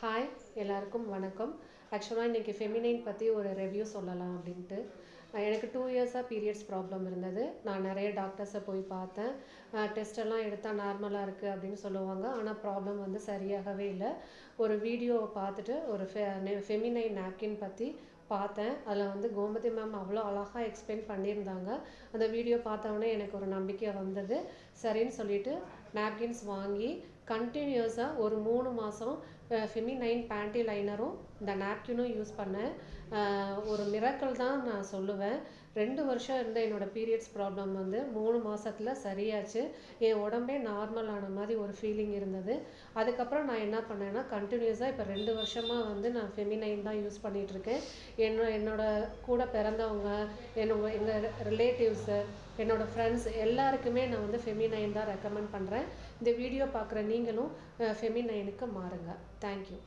Hi எல்லாருக்கும் வணக்கம். ஆக்சுவலாக இன்றைக்கி ஃபெமினைன் பற்றி ஒரு ரிவ்யூ சொல்லலாம் அப்படின்ட்டு. எனக்கு 2 இயர்ஸாக பீரியட்ஸ் ப்ராப்ளம் இருந்தது. நான் நிறைய டாக்டர்ஸை போய் பார்த்தேன். டெஸ்டெல்லாம் எடுத்தால் நார்மலாக இருக்குது அப்படின்னு சொல்லுவாங்க. ஆனால் ப்ராப்ளம் வந்து சரியாகவே இல்லை. ஒரு வீடியோவை பார்த்துட்டு ஒரு ஃபெமினைன் நாப்கின் பற்றி பார்த்தேன். அதில் வந்து கோமதி மேம் அவ்வளோ அழகாக எக்ஸ்பிளைன் பண்ணியிருந்தாங்க. அந்த வீடியோ பார்த்தவொடனே எனக்கு ஒரு நம்பிக்கை வந்தது. சரின்னு சொல்லிட்டு நாப்கின்ஸ் வாங்கி கண்டினியூஸாக ஒரு 3 மாதம் ஃபெமினைன் பேண்டி லைனரும் இந்த நாப்கினும் யூஸ் பண்ணேன். ஒரு மிராக்கிள் தான் நான் சொல்லுவேன். 2 வருஷம் இருந்த என்னோடய பீரியட்ஸ் ப்ராப்ளம் வந்து 3 மாதத்தில் சரியாச்சு. என் உடம்பே நார்மல் ஆன மாதிரி ஒரு ஃபீலிங் இருந்தது. அதுக்கப்புறம் நான் என்ன பண்ணேன்னா கண்டினியூஸாக இப்போ 2 வருஷமாக வந்து நான் ஃபெமினைன் தான் யூஸ் பண்ணிகிட்ருக்கேன். என்னோட கூட பிறந்தவங்க, எங்கள் ரிலேட்டிவ்ஸு, என்னோடய ஃப்ரெண்ட்ஸ் எல்லாருக்குமே நான் வந்து ஃபெமினைன் தான் ரெக்கமெண்ட் பண்ணுறேன். இந்த வீடியோ பார்க்குற நீங்களும் ஃபெமினைனுக்கு மாறுங்க. தேங்க்யூ.